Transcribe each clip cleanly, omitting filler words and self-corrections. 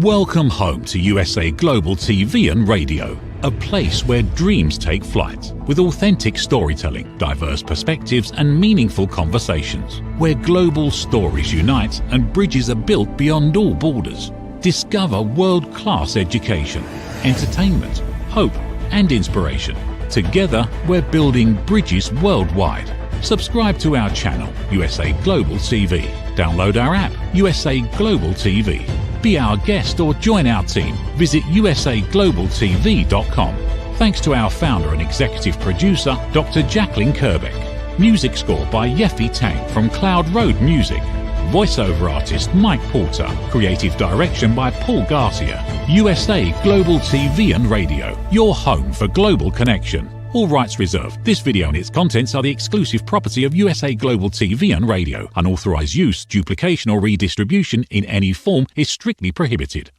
Welcome home to USA Global TV and Radio, a place where dreams take flight, with authentic storytelling, diverse perspectives and meaningful conversations, where global stories unite and bridges are built beyond all borders. Discover world-class education, entertainment, hope and inspiration. Together, we're building bridges worldwide. Subscribe to our channel, USA Global TV. Download our app, USA Global TV. Be our guest or join our team. Visit usaglobaltv.com. Thanks to our founder and executive producer, Dr. Jacqueline Kerbeck. Music score by Yeffy Tang from Cloud Road Music. Voiceover artist Mike Porter. Creative direction by Paul Garcia. USA Global TV and Radio. Your home for global connection. All rights reserved. This video and its contents are the exclusive property of USA Global TV and Radio. Unauthorized use, duplication or redistribution in any form is strictly prohibited.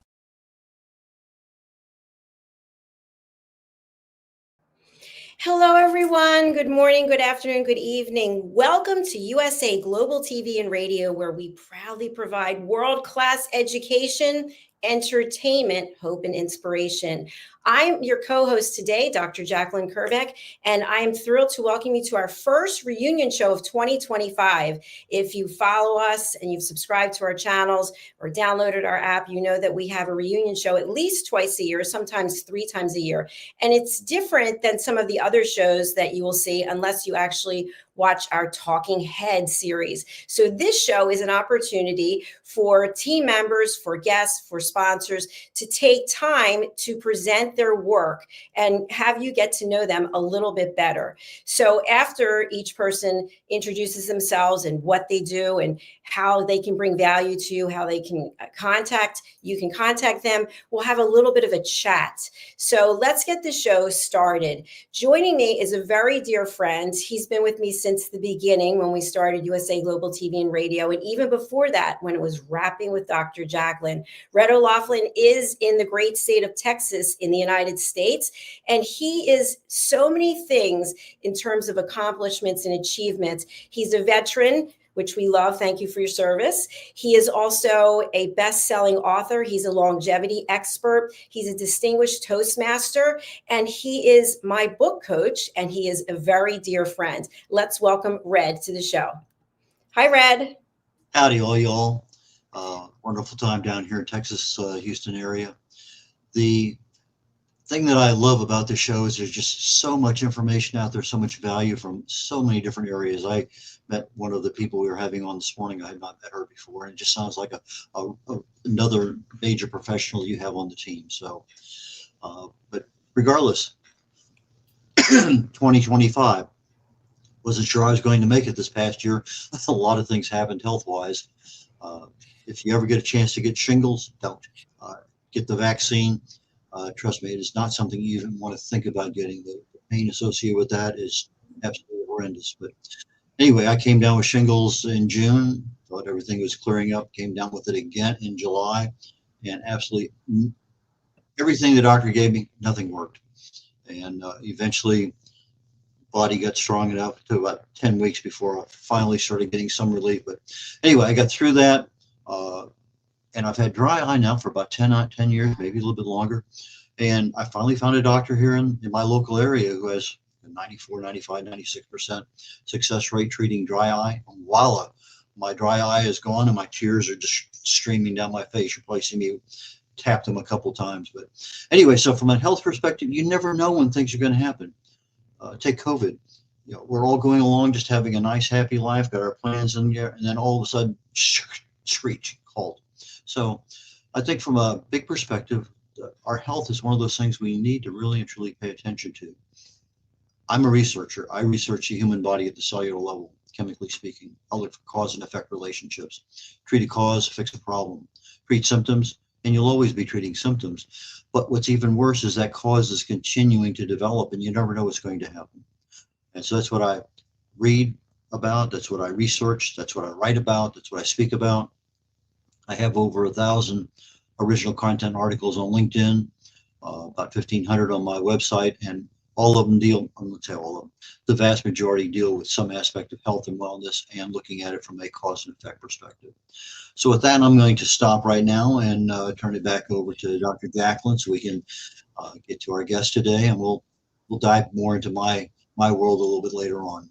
Hello, everyone. Good morning, good afternoon, good evening. Welcome to USA Global TV and Radio, where we proudly provide world-class education, entertainment, hope, and inspiration. I'm your co-host today, Dr. Jacqueline Kerbeck, and I'm thrilled to welcome you to our first reunion show of 2025. If you follow us and you've subscribed to our channels or downloaded our app, you know that we have a reunion show at least twice a year, sometimes 3 times a year. And it's different than some of the other shows that you will see unless you actually watch our Talking Head series. So this show is an opportunity for team members, for guests, for sponsors to take time to present their work and have you get to know them a little bit better. So after each person introduces themselves and what they do and how they can bring value to you, how they can you can contact them, we'll have a little bit of a chat. So let's get the show started. Joining me is a very dear friend. He's been with me since the beginning when we started USA Global TV and Radio, and even before that, when it was Rapping with Dr. Jacqueline. Red O'Loughlin is in the great state of Texas in the United States, and he is so many things in terms of accomplishments and achievements. He's a veteran, which we love. Thank you for your service. He is also a best-selling author. He's a longevity expert. He's a distinguished Toastmaster, and he is my book coach, and he is a very dear friend. Let's welcome Red to the show. Hi, Red. Howdy, all y'all. Wonderful time down here in Texas, Houston area. The thing that I love about the show is there's just so much information out there, so much value from so many different areas. I met one of the people we were having on this morning. I had not met her before, and it just sounds like another major professional you have on the team. So, but regardless, 2025, wasn't sure I was going to make it this past year. A lot of things happened health-wise. If you ever get a chance to get shingles, don't. Get the vaccine. Trust me, it is not something you even want to think about getting. The pain associated with that is absolutely horrendous. But anyway, I came down with shingles in June, thought everything was clearing up, came down with it again in July, and absolutely everything the doctor gave me, nothing worked. And eventually, body got strong enough to about 10 weeks before I finally started getting some relief. But anyway, I got through that. And I've had dry eye now for about 10 years, maybe a little bit longer. And I finally found a doctor here in my local area who has 94, 95, 96% success rate treating dry eye. And voila, my dry eye is gone and my tears are just streaming down my face. You're probably seeing me tap them a couple times. But anyway, so from a health perspective, you never know when things are going to happen. Take COVID. You know, we're all going along just having a nice, happy life, got our plans in there, and then all of a sudden, screech, halt. So I think from a big perspective, our health is one of those things we need to really and truly pay attention to. I'm a researcher. I research the human body at the cellular level, chemically speaking. I look for cause and effect relationships. Treat a cause, fix a problem. Treat symptoms, and you'll always be treating symptoms. But what's even worse is that cause is continuing to develop, and you never know what's going to happen. And so that's what I read about. That's what I research. That's what I write about. That's what I speak about. I have over 1,000 original content articles on LinkedIn, about 1,500 on my website, and All of them deal, I'm going to say all of them, the vast majority deal with some aspect of health and wellness and looking at it from a cause and effect perspective. So with that, I'm going to stop right now and turn it back over to Dr. Jacqueline so we can get to our guest today, and we'll dive more into my world a little bit later on.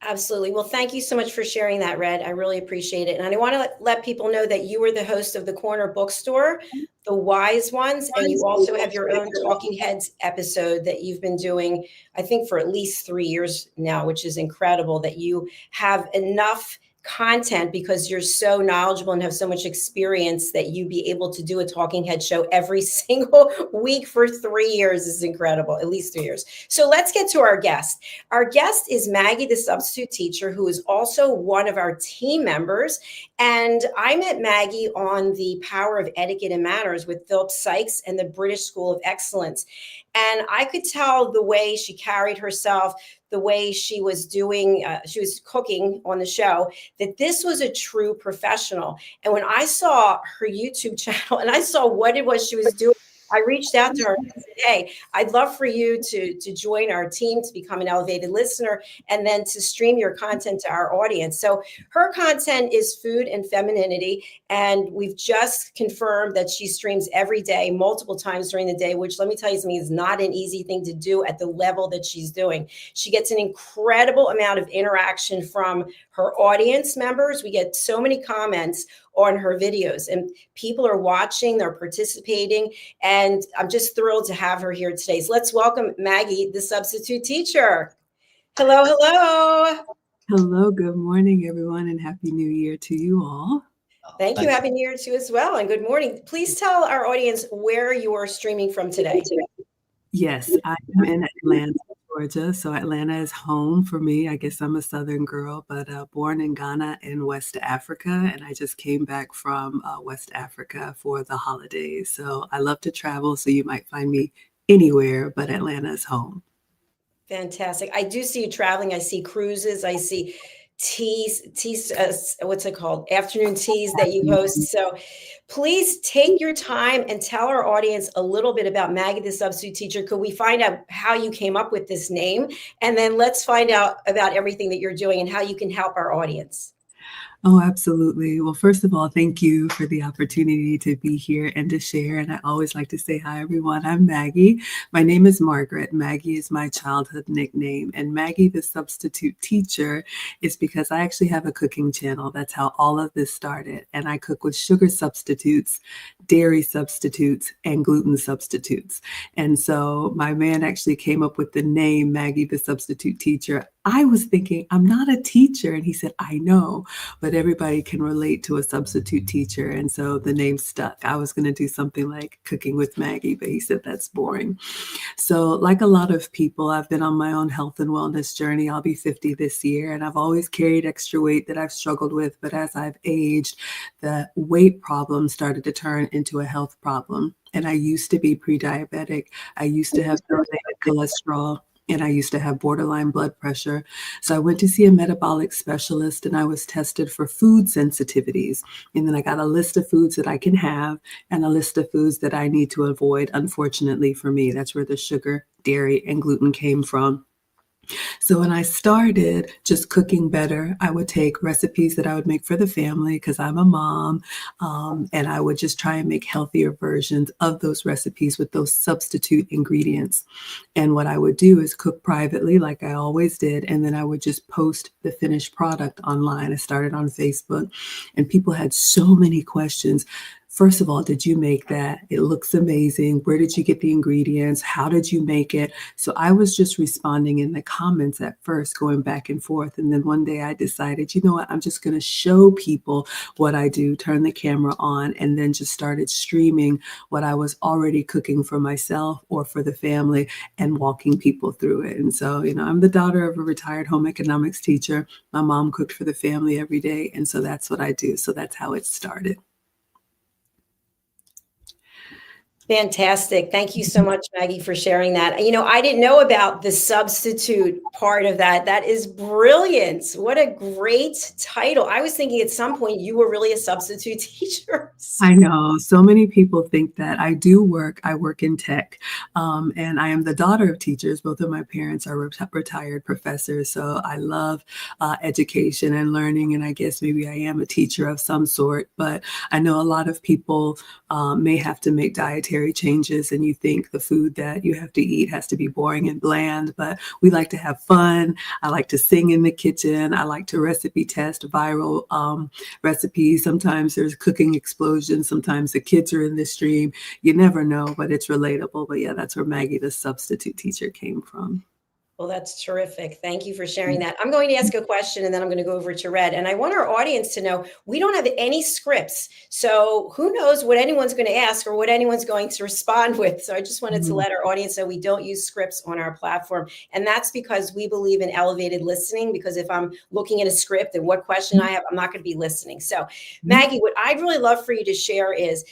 Absolutely. Well, thank you so much for sharing that, Red. I really appreciate it. And I want to let people know that you were the host of the Corner Bookstore, The Wise Ones, and you also have your own Talking Heads episode that you've been doing, I think, for at least 3 years now, which is incredible that you have enough content because you're so knowledgeable and have so much experience that you be able to do a talking head show every single week for 3 years is incredible, at least 3 years. So let's get to our guest. Our guest is Maggie, the substitute teacher, who is also one of our team members. And I met Maggie on the Power of Etiquette and Manners with Philip Sykes and the British School of Excellence. And I could tell the way she carried herself, the way she was doing, she was cooking on the show, that this was a true professional. And when I saw her YouTube channel and I saw what it was she was doing, I reached out to her and said, hey, I'd love for you to join our team, to become an elevated listener, and then to stream your content to our audience. So her content is food and femininity. And we've just confirmed that she streams every day, multiple times during the day, which, let me tell you something, is not an easy thing to do at the level that she's doing. She gets an incredible amount of interaction from her audience members. We get so many comments on her videos, and people are watching, they're participating, and I'm just thrilled to have her here today. So let's welcome Maggie, the substitute teacher. Hello, hello. Hello, good morning, everyone, and Happy New Year to you all. Thank you. Happy New Year to you as well, and good morning. Please tell our audience where you are streaming from today. Yes, I am in Atlanta, Georgia. So Atlanta is home for me. I guess I'm a Southern girl, but born in Ghana in West Africa. And I just came back from West Africa for the holidays. So I love to travel. So you might find me anywhere, but Atlanta is home. Fantastic. I do see you traveling. I see cruises. I see teas, what's it called? Afternoon teas that you host. So please take your time and tell our audience a little bit about Maggie, the substitute teacher. Could we find out how you came up with this name? And then let's find out about everything that you're doing and how you can help our audience. Oh, absolutely. Well, first of all, thank you for the opportunity to be here and to share. And I always like to say hi, everyone. I'm Maggie. My name is Margaret. Maggie is my childhood nickname. And Maggie, the substitute teacher, is because I actually have a cooking channel. That's how all of this started. And I cook with sugar substitutes, dairy substitutes, and gluten substitutes. And so my man actually came up with the name Maggie, the substitute teacher. I was thinking, I'm not a teacher. And he said, I know, but everybody can relate to a substitute teacher. And so the name stuck. I was going to do something like Cooking with Maggie, but he said, that's boring. So like a lot of people, I've been on my own health and wellness journey. I'll be 50 this year, and I've always carried extra weight that I've struggled with. But as I've aged, the weight problem started to turn into a health problem. And I used to be pre-diabetic. I used to have elevated cholesterol. And I used to have borderline blood pressure. So I went to see a metabolic specialist and I was tested for food sensitivities. And then I got a list of foods that I can have and a list of foods that I need to avoid. Unfortunately for me, that's where the sugar, dairy, and gluten came from. So when I started just cooking better, I would take recipes that I would make for the family because I'm a mom, and I would just try and make healthier versions of those recipes with those substitute ingredients. And what I would do is cook privately like I always did, and then I would just post the finished product online. I started on Facebook, and people had so many questions. First of all, did you make that? It looks amazing. Where did you get the ingredients? How did you make it? So I was just responding in the comments at first, going back and forth. And then one day I decided, you know what? I'm just going to show people what I do, turn the camera on, and then just started streaming what I was already cooking for myself or for the family and walking people through it. And so, I'm the daughter of a retired home economics teacher. My mom cooked for the family every day. And so that's what I do. So that's how it started. Fantastic. Thank you so much, Maggie, for sharing that. You know, I didn't know about the substitute part of that. That is brilliant. What a great title. I was thinking at some point you were really a substitute teacher. I know so many people think that. I work in tech, and I am the daughter of teachers. Both of my parents are retired professors. So I love education and learning. And I guess maybe I am a teacher of some sort, but I know a lot of people may have to make dietary changes, and you think the food that you have to eat has to be boring and bland, but we like to have fun. I like to sing in the kitchen. I like to recipe test viral recipes. Sometimes there's cooking explosions. Sometimes the kids are in the stream. You never know, but it's relatable. But yeah, that's where Maggie, the substitute teacher, came from. Well, that's terrific. Thank you for sharing that. I'm going to ask a question and then I'm going to go over to Red. And I want our audience to know we don't have any scripts. So who knows what anyone's going to ask or what anyone's going to respond with. So I just wanted to let our audience know we don't use scripts on our platform. And that's because we believe in elevated listening, because if I'm looking at a script and what question I have, I'm not going to be listening. So Maggie, what I'd really love for you to share is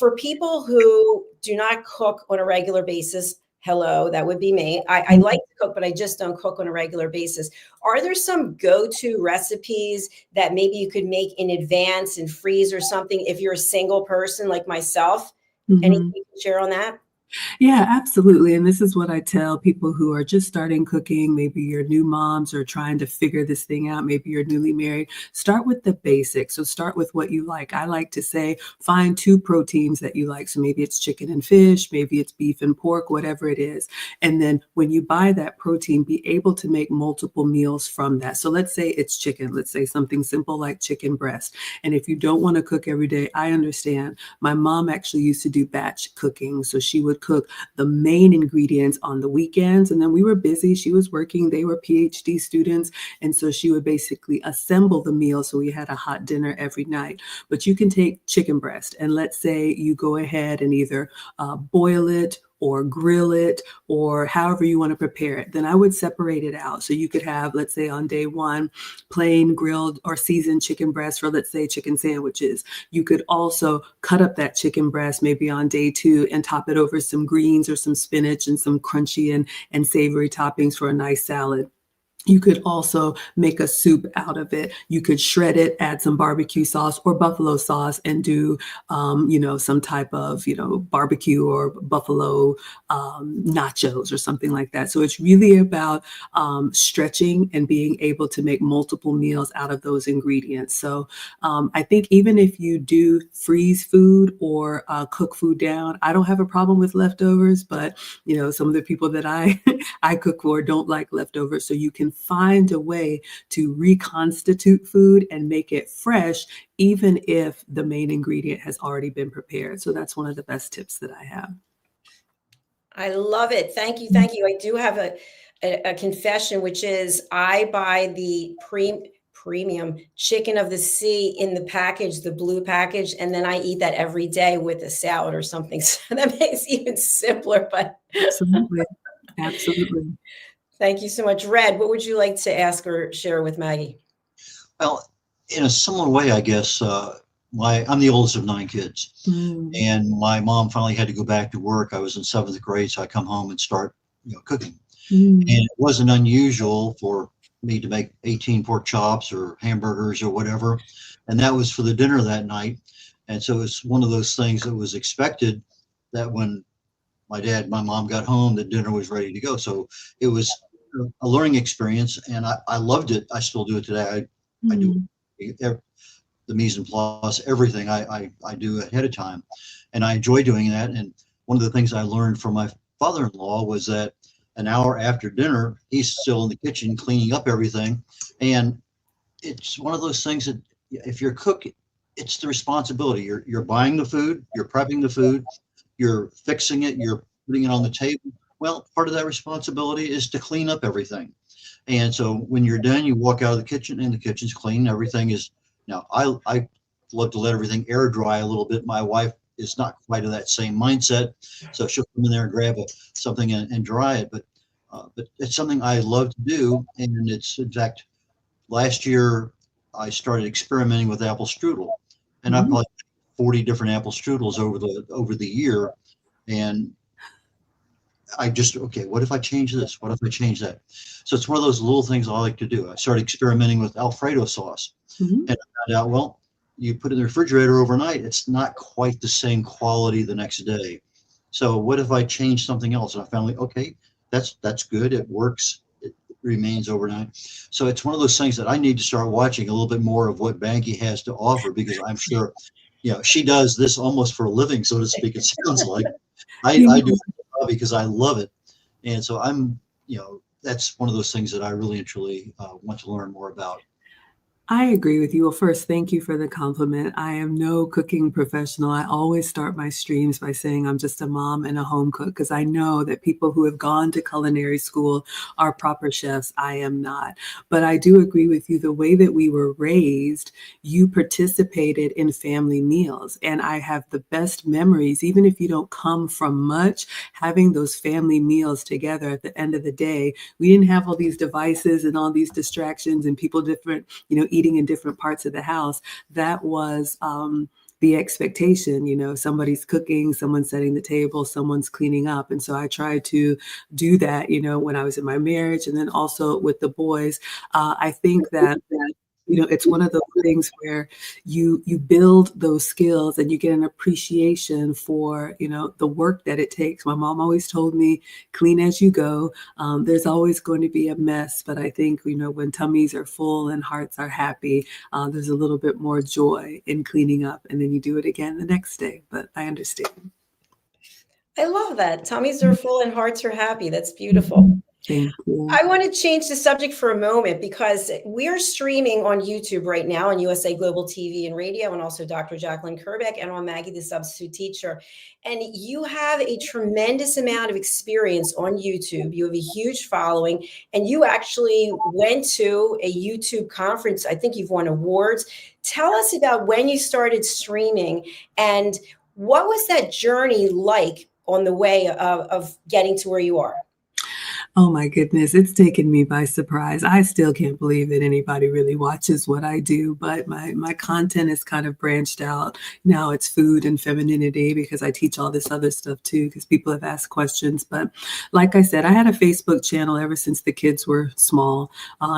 for people who do not cook on a regular basis. Hello, that would be me. I like to cook, but I just don't cook on a regular basis. Are there some go-to recipes that maybe you could make in advance and freeze or something if you're a single person like myself? Anything you can share on that? Yeah, absolutely. And this is what I tell people who are just starting cooking. Maybe you're new moms or trying to figure this thing out. Maybe you're newly married. Start with the basics. So start with what you like. I like to say, find 2 proteins that you like. So maybe it's chicken and fish, maybe it's beef and pork, whatever it is. And then when you buy that protein, be able to make multiple meals from that. So let's say it's chicken. Let's say something simple like chicken breast. And if you don't want to cook every day, I understand. My mom actually used to do batch cooking. So she would cook the main ingredients on the weekends. And then we were busy. She was working. They were PhD students. And so she would basically assemble the meal. So we had a hot dinner every night. But you can take chicken breast and let's say you go ahead and either boil it or grill it or however you want to prepare it, then I would separate it out. So you could have, let's say on day 1, plain grilled or seasoned chicken breast for, let's say, chicken sandwiches. You could also cut up that chicken breast maybe on day 2 and top it over some greens or some spinach and some crunchy and savory toppings for a nice salad. You could also make a soup out of it. You could shred it, add some barbecue sauce or buffalo sauce and do, some type of, barbecue or buffalo nachos or something like that. So it's really about stretching and being able to make multiple meals out of those ingredients. So I think even if you do freeze food or cook food down, I don't have a problem with leftovers, but, some of the people that I cook for don't like leftovers. So you can find a way to reconstitute food and make it fresh, even if the main ingredient has already been prepared. So that's one of the best tips that I have. I love it. Thank you. Thank you. I do have a confession, which is I buy the premium chicken of the sea in the package, the blue package, and then I eat that every day with a salad or something. So that makes it even simpler, but Absolutely. Absolutely. Thank you so much. Red, what would you like to ask or share with Maggie? Well, in a similar way, I guess, I'm the oldest of 9 kids, and my mom finally had to go back to work. I was in 7th grade, so I come home and start, cooking. And it wasn't unusual for me to make 18 pork chops or hamburgers or whatever, and that was for the dinner that night. And so it's one of those things that was expected that when my mom got home, the dinner was ready to go. So it was a learning experience, and I loved it. I still do it today. I do the mise en place, everything I do ahead of time, and I enjoy doing that. And one of the things I learned from my father-in-law was that an hour after dinner, he's still in the kitchen cleaning up everything. And it's one of those things that if you're cooking, it's the responsibility. You're buying the food, you're prepping the food, you're fixing it, you're putting it on the table. Well, part of that responsibility is to clean up everything. And so when you're done, you walk out of the kitchen and the kitchen's clean. Everything is, now I love to let everything air dry a little bit. My wife is not quite of that same mindset. So she'll come in there and grab something and dry it. But it's something I love to do. And it's, in fact, last year I started experimenting with apple strudel. And I probably 40 different apple strudels over the year. And okay, what if I change this? What if I change that? So it's one of those little things I like to do. I started experimenting with Alfredo sauce. Mhm. And I found out, well, you put it in the refrigerator overnight, it's not quite the same quality the next day. So what if I change something else? And I found, like, okay, that's good. It works. It remains overnight. So it's one of those things that I need to start watching a little bit more of what Maggie has to offer, because I'm sure, she does this almost for a living, so to speak. It sounds like You I do know, it because I love it. And so that's one of those things that I really and truly want to learn more about. I agree with you. Well, first, thank you for the compliment. I am no cooking professional. I always start my streams by saying I'm just a mom and a home cook, because I know that people who have gone to culinary school are proper chefs. I am not. But I do agree with you. The way that we were raised, you participated in family meals. And I have the best memories, even if you don't come from much, having those family meals together at the end of the day. We didn't have all these devices and all these distractions and people different, eating in different parts of the house. That was the expectation. Somebody's cooking, someone's setting the table, someone's cleaning up. And so I tried to do that, when I was in my marriage, and then also with the boys. I think that it's one of those things where you build those skills and you get an appreciation for, the work that it takes. My mom always told me, clean as you go. There's always going to be a mess, but I think, when tummies are full and hearts are happy, there's a little bit more joy in cleaning up, and then you do it again the next day. But I understand. I love that. Tummies are full and hearts are happy. That's beautiful. Thank you. I want to change the subject for a moment, because we are streaming on YouTube right now on USA Global TV and Radio, and also Dr. Jacqueline Kerbeck, and on Maggie, the Substitute Teacher. And you have a tremendous amount of experience on YouTube. You have a huge following, and you actually went to a YouTube conference. I think you've won awards. Tell us about when you started streaming, and what was that journey like on the way of getting to where you are? Oh my goodness, it's taken me by surprise. I still can't believe that anybody really watches what I do, but my content is kind of branched out. Now it's food and femininity, because I teach all this other stuff too, because people have asked questions. But like I said, I had a Facebook channel ever since the kids were small.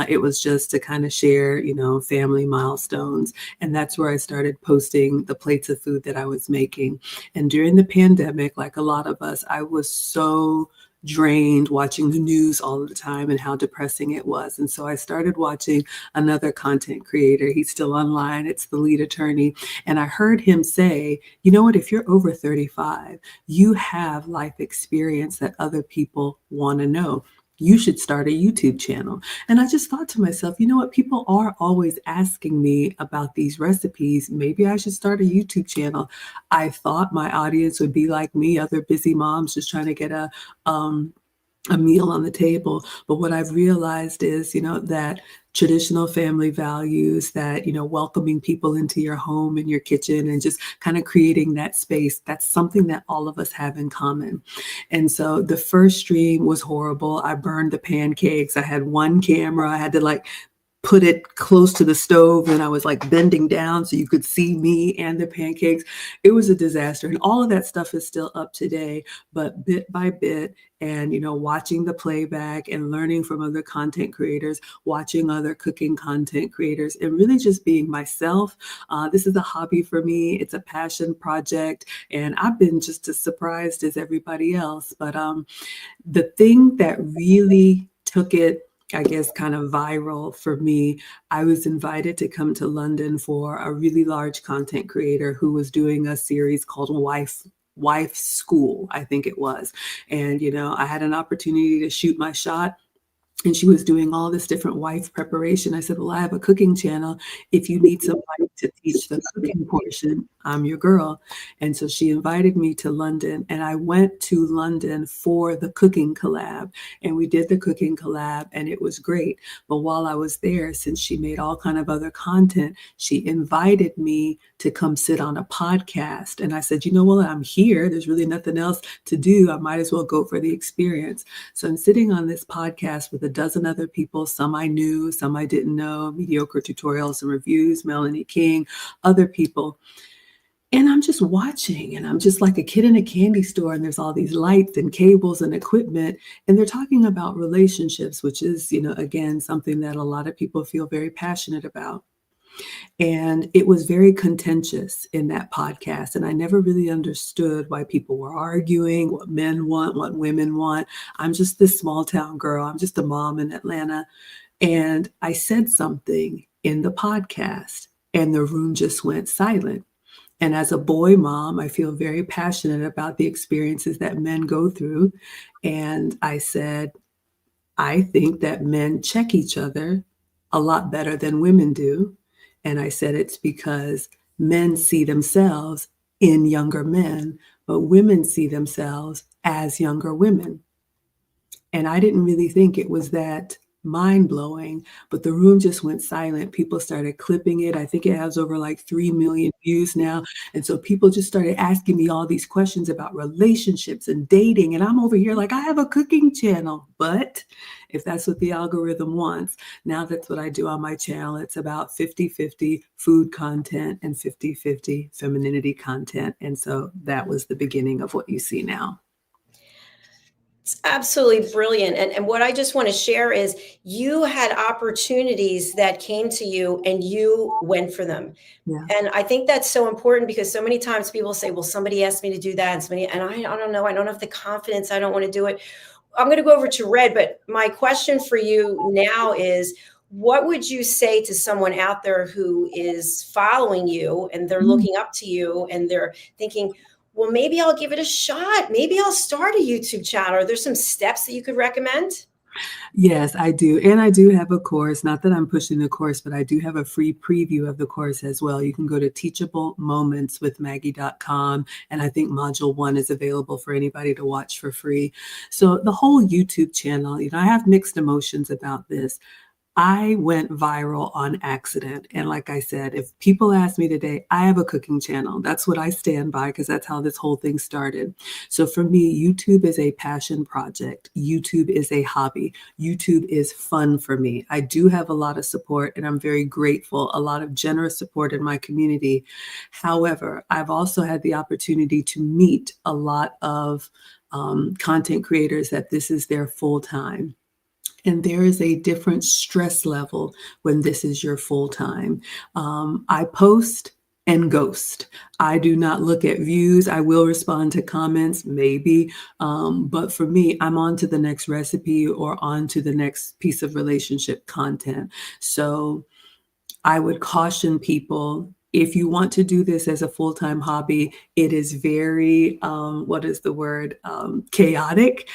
It was just to kind of share, family milestones. And that's where I started posting the plates of food that I was making. And during the pandemic, like a lot of us, I was so drained watching the news all the time and how depressing it was. And so I started watching another content creator. He's still online. It's the lead attorney. And I heard him say, you know what, if you're over 35, you have life experience that other people want to know. You should start a YouTube channel. And I just thought to myself, you know what? People are always asking me about these recipes. Maybe I should start a YouTube channel. I thought my audience would be like me, other busy moms just trying to get a meal on the table. But what I've realized is, that traditional family values, that, welcoming people into your home and your kitchen and just kind of creating that space, that's something that all of us have in common. And so the first stream was horrible. I burned the pancakes. I had one camera. I had to put it close to the stove, and I was bending down so you could see me and the pancakes. It was a disaster. And all of that stuff is still up today, but bit by bit, and, watching the playback and learning from other content creators, watching other cooking content creators, and really just being myself. This is a hobby for me. It's a passion project, and I've been just as surprised as everybody else. But the thing that really took it, I guess, kind of viral for me, I was invited to come to London for a really large content creator who was doing a series called Wife School, I think it was. And, I had an opportunity to shoot my shot. And she was doing all this different wife preparation. I said, well, I have a cooking channel. If you need somebody to teach the cooking portion, I'm your girl. And so she invited me to London, and I went to London for the cooking collab, and we did the cooking collab, and it was great. But while I was there, since she made all kind of other content, she invited me to come sit on a podcast. And I said, you know what, I'm here. There's really nothing else to do. I might as well go for the experience. So I'm sitting on this podcast with a dozen other people, some I knew, some I didn't know, mediocre tutorials and reviews, Melanie King, other people. And I'm just watching, and I'm just like a kid in a candy store, and there's all these lights and cables and equipment, and they're talking about relationships, which is, again, something that a lot of people feel very passionate about. And it was very contentious in that podcast. And I never really understood why people were arguing, what men want, what women want. I'm just this small town girl. I'm just a mom in Atlanta. And I said something in the podcast, and the room just went silent. And as a boy mom, I feel very passionate about the experiences that men go through. And I said, I think that men check each other a lot better than women do. And I said it's because men see themselves in younger men, but women see themselves as younger women. And I didn't really think it was that mind blowing, but the room just went silent. People started clipping it. I think it has over like 3 million views now. And so people just started asking me all these questions about relationships and dating. And I'm over here like, I have a cooking channel. But if that's what the algorithm wants, now that's what I do on my channel. It's about 50-50 food content and 50-50 femininity content. And so that was the beginning of what you see now. It's absolutely brilliant. And what I just want to share is you had opportunities that came to you and you went for them. Yeah. And I think that's so important because so many times people say, well, somebody asked me to do that. And I don't know. I don't have the confidence. I don't want to do it. I'm going to go over to Red, but my question for you now is, what would you say to someone out there who is following you and they're looking up to you and they're thinking, well, maybe I'll give it a shot. Maybe I'll start a YouTube channel. Are there some steps that you could recommend? Yes, I do. And I do have a course, not that I'm pushing the course, but I do have a free preview of the course as well. You can go to teachablemomentswithmaggie.com. And I think module 1 is available for anybody to watch for free. So the whole YouTube channel, I have mixed emotions about this. I went viral on accident. And like I said, if people ask me today, I have a cooking channel. That's what I stand by because that's how this whole thing started. So for me, YouTube is a passion project. YouTube is a hobby. YouTube is fun for me. I do have a lot of support and I'm very grateful, a lot of generous support in my community. However, I've also had the opportunity to meet a lot of content creators that this is their full time. And there is a different stress level when this is your full time. I post and ghost. I do not look at views. I will respond to comments, maybe. But for me, I'm on to the next recipe or on to the next piece of relationship content. So I would caution people, if you want to do this as a full-time hobby, it is very, chaotic.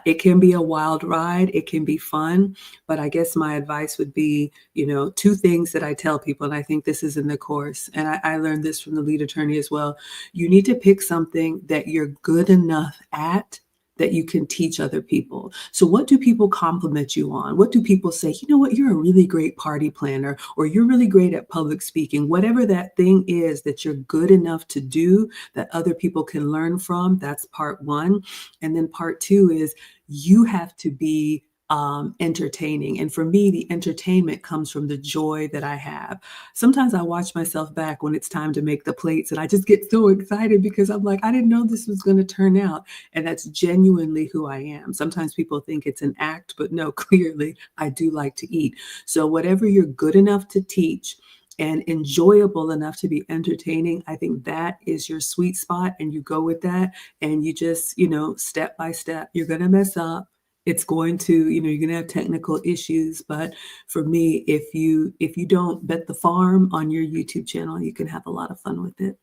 It can be a wild ride. It can be fun. But I guess my advice would be, 2 things that I tell people, and I think this is in the course, and I learned this from the lead attorney as well. You need to pick something that you're good enough at that you can teach other people. So what do people compliment you on? What do people say? You know what, you're a really great party planner, or you're really great at public speaking. Whatever that thing is that you're good enough to do that other people can learn from, that's part 1. And then part 2 is you have to be entertaining. And for me, the entertainment comes from the joy that I have. Sometimes I watch myself back when it's time to make the plates and I just get so excited because I'm like, I didn't know this was going to turn out. And that's genuinely who I am. Sometimes people think it's an act, but no, clearly I do like to eat. So whatever you're good enough to teach and enjoyable enough to be entertaining, I think that is your sweet spot. And you go with that and you just, step by step, you're going to mess up. It's going to, you're going to have technical issues. But for me, if you don't bet the farm on your YouTube channel, you can have a lot of fun with it.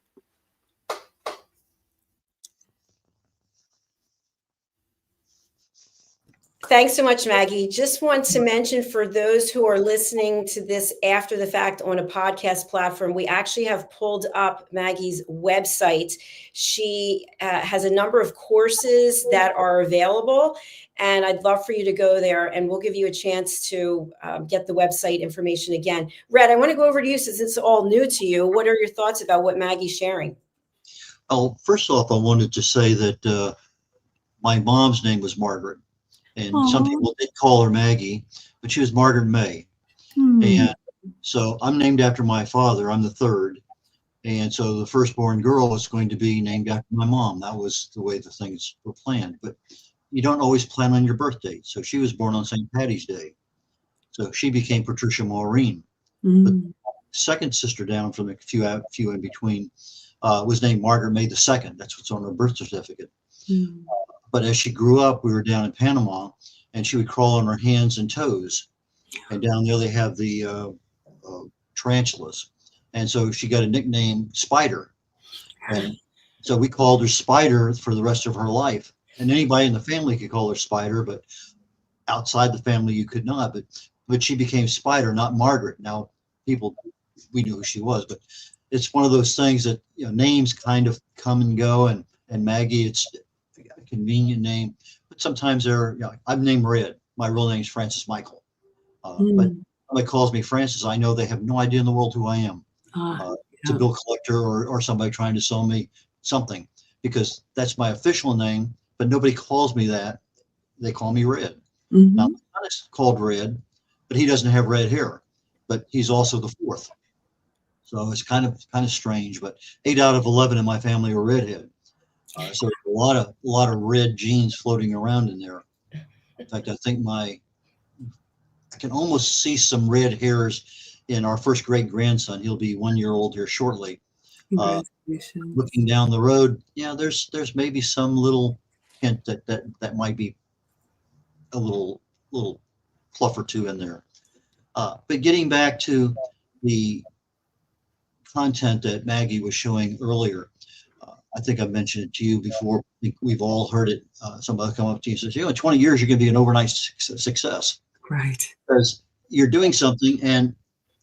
Thanks so much, Maggie. Just want to mention for those who are listening to this after the fact on a podcast platform, we actually have pulled up Maggie's website. She has a number of courses that are available, and I'd love for you to go there, and we'll give you a chance to get the website information again. Red, I want to go over to you since it's all new to you. What are your thoughts about what Maggie's sharing? Oh, first off, I wanted to say that my mom's name was Margaret. And some people did call her Maggie, but she was Margaret May. And so I'm named after my father. I'm the third. And so the firstborn girl was going to be named after my mom. That was the way the things were planned. But you don't always plan on your birth date. So she was born on St. Patty's Day. So she became Patricia Maureen. But Mm. second sister down from a few in between was named Margaret May II. That's what's on her birth certificate. Mm. But as she grew up, we were down in Panama, and she would crawl on her hands and toes. And down there they have the tarantulas. And so she got a nickname Spider. And so we called her Spider for the rest of her life. And anybody in the family could call her Spider, but outside the family you could not. But she became Spider, not Margaret. Now we knew who she was, but it's one of those things that, you know, names kind of come and go. And Maggie, it's a convenient name, but sometimes they're, you know, I'm named Red. My real name is Francis Michael. But somebody calls me Francis, I know they have no idea in the world who I am. It's a bill collector or somebody trying to sell me something, because that's my official name, but nobody calls me that. They call me Red. Mm-hmm. Now, my son is called Red, but he doesn't have red hair, but he's also the fourth. So it's kind of strange, but 8 out of 11 in my family are redhead. So a lot of red genes floating around in there. In fact, I think I can almost see some red hairs in our first great grandson. He'll be 1 year old here shortly. Congratulations. Looking down the road, yeah, there's maybe some little hint that might be a little fluff or two in there. But getting back to the content that Maggie was showing earlier, I think I've mentioned it to you before. I think we've all heard it. Somebody come up to you and says, you know, in 20 years, you're going to be an overnight success. Right. Because you're doing something and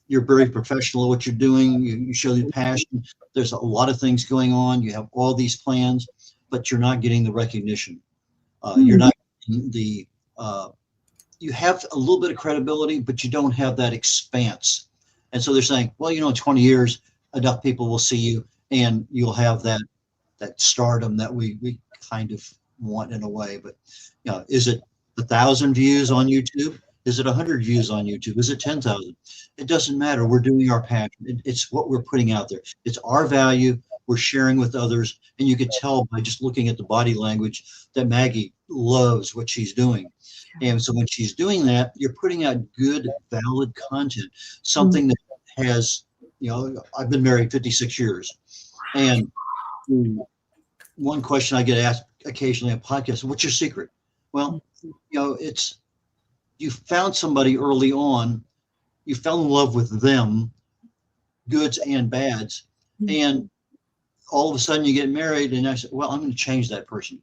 you're very professional at what you're doing. You show your passion. There's a lot of things going on. You have all these plans, but you're not getting the recognition. You're not getting the, you have a little bit of credibility, but you don't have that expanse. And so they're saying, well, you know, in 20 years, enough people will see you and you'll have that stardom that we kind of want in a way. But, you know, is it 1,000 views on YouTube? Is it 100 views on YouTube? Is it 10,000? It doesn't matter. We're doing our passion. It's what we're putting out there. It's our value. We're sharing with others. And you can tell by just looking at the body language that Maggie loves what she's doing. And so when she's doing that, you're putting out good, valid content, something that has, you know, I've been married 56 years. And one question I get asked occasionally on podcasts, what's your secret? Well, you know, it's, you found somebody early on, you fell in love with them, goods and bads, and all of a sudden you get married and I said, well, I'm going to change that person.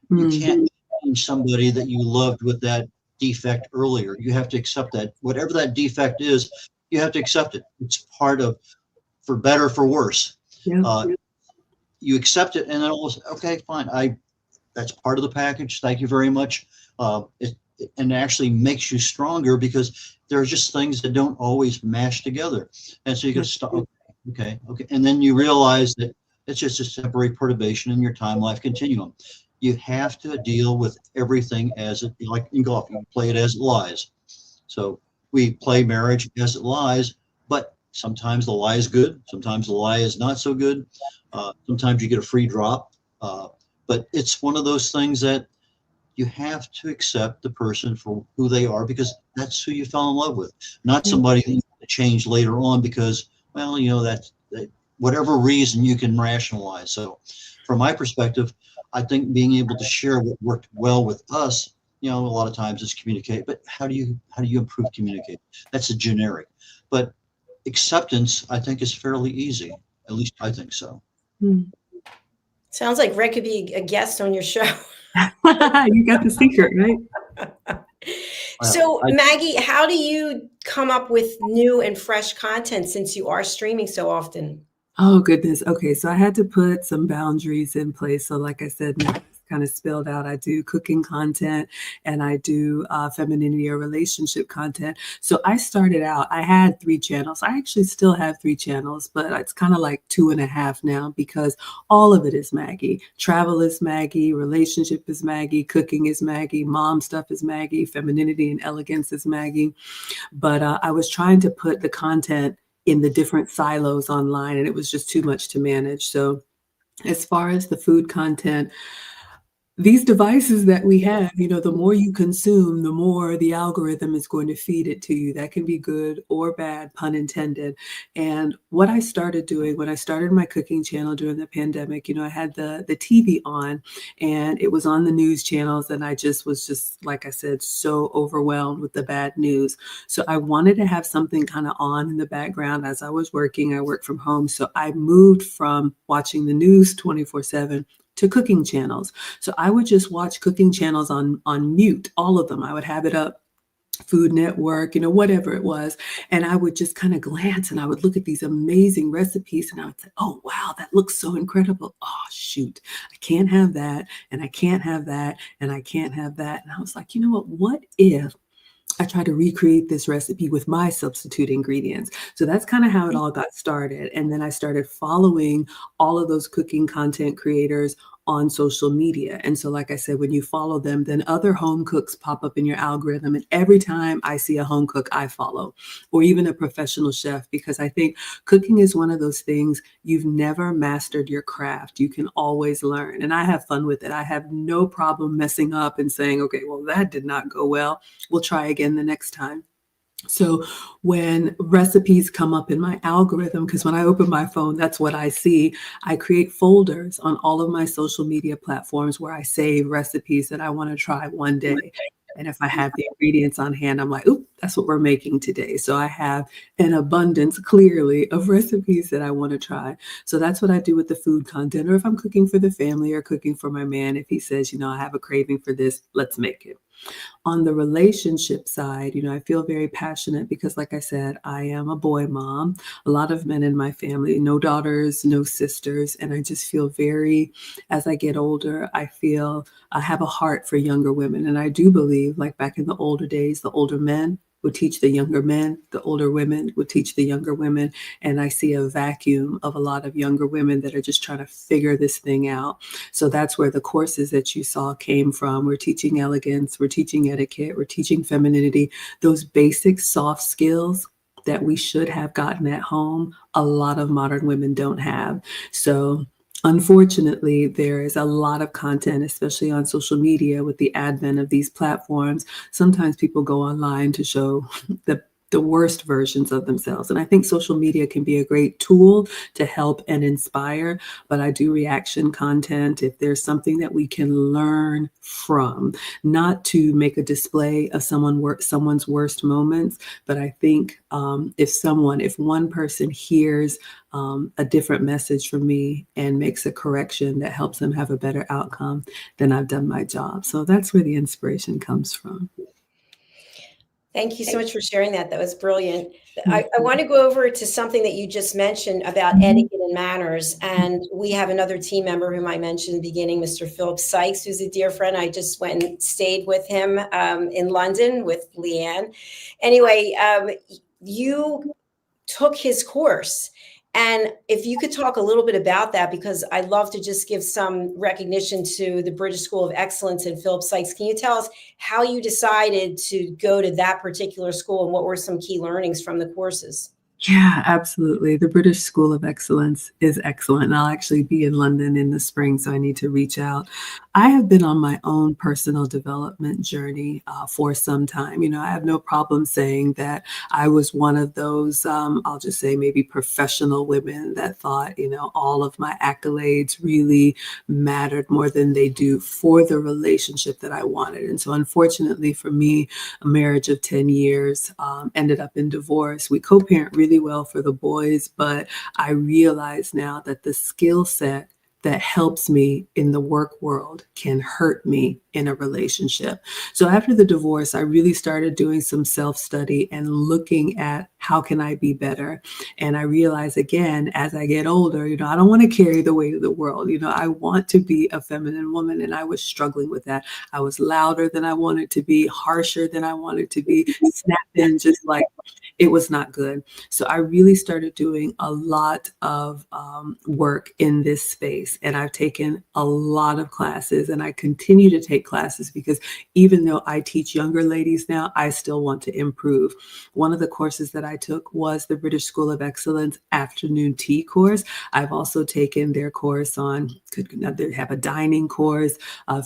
You can't change somebody that you loved with that defect earlier. You have to accept that. Whatever that defect is, you have to accept it. It's part of, for better, for worse. You accept it and then all of a sudden, okay, fine. That's part of the package. Thank you very much. And it actually makes you stronger because there are just things that don't always mash together. And so you can stop. Okay. And then you realize that it's just a temporary perturbation in your time-life continuum. You have to deal with everything as it, like in golf, you play it as it lies. So we play marriage as it lies, but sometimes the lie is good. Sometimes the lie is not so good. Sometimes you get a free drop. But it's one of those things that you have to accept the person for who they are because that's who you fell in love with, not somebody that you have to change later on because, well, you know, that whatever reason you can rationalize. So from my perspective, I think being able to share what worked well with us, you know, a lot of times it's communicate, but how do you improve communicate? That's a generic, but acceptance, I think, is fairly easy. At least I think so. Sounds like Rick could be a guest on your show. You got the secret, right? So Maggie, how do you come up with new and fresh content since you are streaming so often? Oh, goodness. Okay. So I had to put some boundaries in place. So like I said, kind of spelled out, I do cooking content and I do femininity or relationship content. So I started out, I had 3 channels. I actually still have 3 channels, but it's kind of like 2.5 now because all of it is Maggie. Travel is Maggie, relationship is Maggie, cooking is Maggie, mom stuff is Maggie, femininity and elegance is Maggie. But I was trying to put the content in the different silos online, and it was just too much to manage. So as far as the food content, these devices that we have, the more you consume, the more the algorithm is going to feed it to you. That can be good or bad, pun intended. And what I started doing when I started my cooking channel during the pandemic, I had the TV on, and it was on the news channels, and I was like I said, so overwhelmed with the bad news. So I wanted to have something kind of on in the background as I was working. I work from home. So I moved from watching the news 24/7 to cooking channels. So I would just watch cooking channels on mute, all of them. I would have it up, Food Network, whatever it was. And I would just kind of glance, and I would look at these amazing recipes, and I would say, oh, wow, that looks so incredible. Oh, shoot, I can't have that, and I can't have that, and I can't have that. And I was like, you know what if I try to recreate this recipe with my substitute ingredients? So that's kind of how it all got started. And then I started following all of those cooking content creators on social media. And so, like I said, when you follow them, then other home cooks pop up in your algorithm. And every time I see a home cook, I follow, or even a professional chef, because I think cooking is one of those things you've never mastered your craft. You can always learn. And I have fun with it. I have no problem messing up and saying, okay, well, that did not go well. We'll try again the next time. So when recipes come up in my algorithm, because when I open my phone, that's what I see, I create folders on all of my social media platforms where I save recipes that I want to try one day. And if I have the ingredients on hand, I'm like, oop, that's what we're making today. So I have an abundance, clearly, of recipes that I want to try. So that's what I do with the food content. Or if I'm cooking for the family or cooking for my man, if he says, I have a craving for this, let's make it. On the relationship side, I feel very passionate because, like I said, I am a boy mom, a lot of men in my family, no daughters, no sisters. And I just feel as I get older, I feel I have a heart for younger women. And I do believe, like back in the older days, the older men would teach the younger men, the older women would teach the younger women. And I see a vacuum of a lot of younger women that are just trying to figure this thing out. So that's where the courses that you saw came from. We're teaching elegance, we're teaching etiquette, we're teaching femininity, those basic soft skills that we should have gotten at home. A lot of modern women don't have. So unfortunately, there is a lot of content, especially on social media with the advent of these platforms. Sometimes people go online to show the worst versions of themselves. And I think social media can be a great tool to help and inspire, but I do reaction content if there's something that we can learn from, not to make a display of someone's worst moments, but I think if one person hears a different message from me and makes a correction that helps them have a better outcome, then I've done my job. So that's where the inspiration comes from. Thank you so much for sharing that. That was brilliant. I want to go over to something that you just mentioned about etiquette and manners. And we have another team member whom I mentioned in the beginning, Mr. Philip Sykes, who's a dear friend. I just went and stayed with him in London with Leanne. Anyway, you took his course. And if you could talk a little bit about that, because I'd love to just give some recognition to the British School of Excellence and Philip Sykes. Can you tell us how you decided to go to that particular school and what were some key learnings from the courses? Yeah, absolutely. The British School of Excellence is excellent. And I'll actually be in London in the spring, so I need to reach out. I have been on my own personal development journey for some time. I have no problem saying that I was one of those, I'll just say maybe professional women that thought, all of my accolades really mattered more than they do for the relationship that I wanted. And so unfortunately for me, a marriage of 10 years ended up in divorce. We co-parent really well for the boys, but I realize now that the skill set that helps me in the work world can hurt me in a relationship. So after the divorce, I really started doing some self-study and looking at how can I be better? And I realized again, as I get older, I don't want to carry the weight of the world. I want to be a feminine woman, and I was struggling with that. I was louder than I wanted to be, harsher than I wanted to be, snapped in just like it was not good. So I really started doing a lot of work in this space, and I've taken a lot of classes, and I continue to take great classes because even though I teach younger ladies now, I still want to improve. One of the courses that I took was the British School of Excellence afternoon tea course. I've also taken their course on, they have a dining course.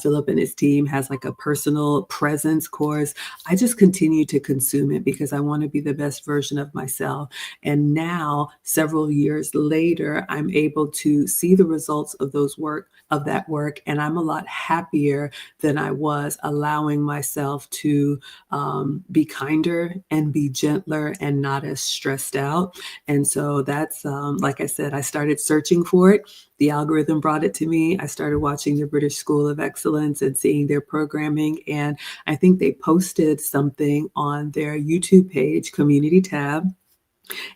Philip and his team has like a personal presence course. I just continue to consume it because I want to be the best version of myself. And now, several years later, I'm able to see the results of that work. And I'm a lot happier than I was, allowing myself to be kinder and be gentler and not as stressed out. And so that's, like I said, I started searching for it. The algorithm brought it to me. I started watching the British School of Excellence and seeing their programming. And I think they posted something on their YouTube page, community tab,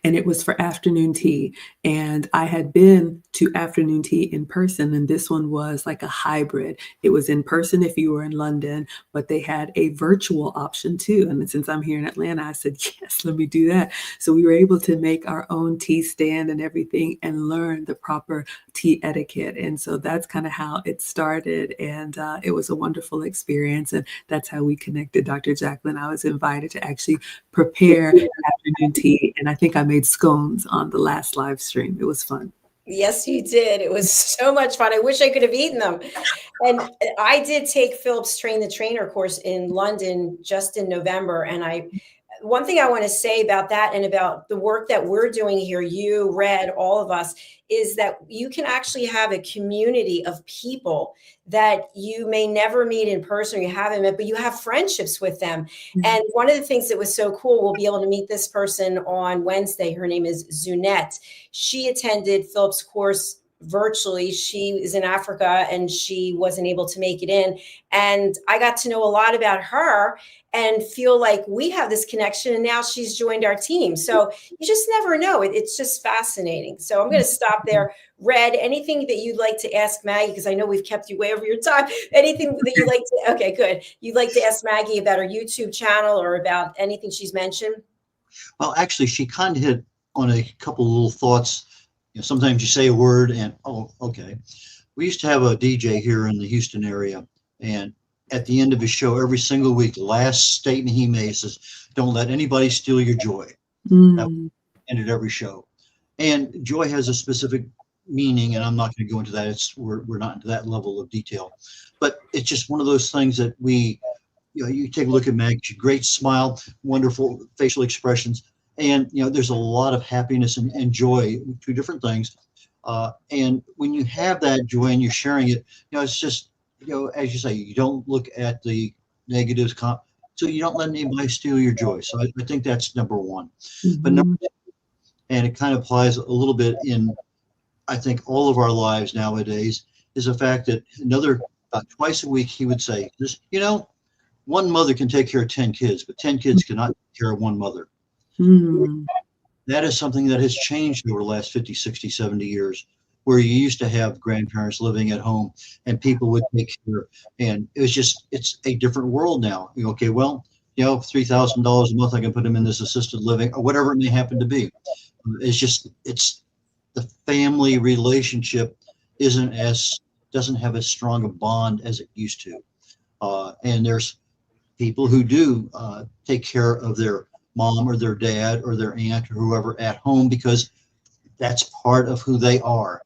and it was for afternoon tea. And I had been to afternoon tea in person, and this one was like a hybrid. It was in person if you were in London, but they had a virtual option too. And since I'm here in Atlanta, I said, yes, let me do that. So we were able to make our own tea stand and everything and learn the proper tea etiquette. And so that's kind of how it started. And it was a wonderful experience. And that's how we connected, Dr. Jacqueline. I was invited to actually prepare afternoon tea. And I think I made scones on the last live stream. It was fun. Yes, you did. It was so much fun. I wish I could have eaten them. And I did take Philip's Train the Trainer course in London just in November. And one thing I want to say about that and about the work that we're doing here, you, Red, all of us, is that you can actually have a community of people that you may never meet in person, or you haven't met, but you have friendships with them. Mm-hmm. And one of the things that was so cool, we'll be able to meet this person on Wednesday. Her name is Zunette. She attended Philip's course virtually. She is in Africa and she wasn't able to make it in. And I got to know a lot about her and feel like we have this connection. And now she's joined our team. So you just never know. It's just fascinating. So I'm going to stop there. Red, anything that you'd like to ask Maggie, because I know we've kept you way over your time. Anything that you'd like to, okay, good. You'd like to ask Maggie about her YouTube channel or about anything she's mentioned? Well, actually, she kind of hit on a couple of little thoughts. You know, sometimes you say a word and, oh, okay. We used to have a DJ here in the Houston area, and at the end of his show, every single week, the last statement he made says, "Don't let anybody steal your joy." That ended every show. And joy has a specific meaning, and I'm not going to go into that. We're not into that level of detail. But it's just one of those things that you take a look at Maggie, great smile, wonderful facial expressions. And, there's a lot of happiness and joy, two different things. And when you have that joy and you're sharing it, it's just, as you say, you don't look at the negatives, so you don't let anybody steal your joy. So I think that's number one. Mm-hmm. But number two, and it kind of applies a little bit in, I think, all of our lives nowadays, is the fact that about twice a week, he would say, one mother can take care of 10 kids, but 10 kids cannot take care of one mother. Hmm. That is something that has changed over the last 50, 60, 70 years, where you used to have grandparents living at home and people would take care. And it's a different world now. Okay, well, $3,000 a month, I can put them in this assisted living or whatever it may happen to be. It's the family relationship doesn't have as strong a bond as it used to. And there's people who do take care of their mom or their dad or their aunt or whoever at home because that's part of who they are.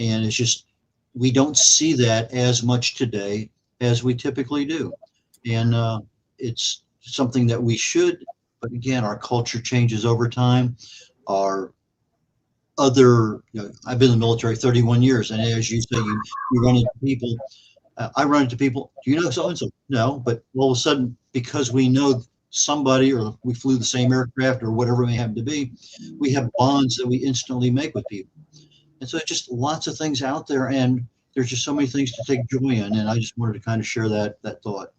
And it's just, we don't see that as much today as we typically do. And it's something that we should, but again, our culture changes over time. I've been in the military 31 years. And as you say, you run into people. I run into people, do you know so-and-so? No, but all of a sudden, because we know somebody or we flew the same aircraft or whatever it may happen to be, we have bonds that we instantly make with people. And so just lots of things out there, and there's just so many things to take joy in. And I just wanted to kind of share that thought.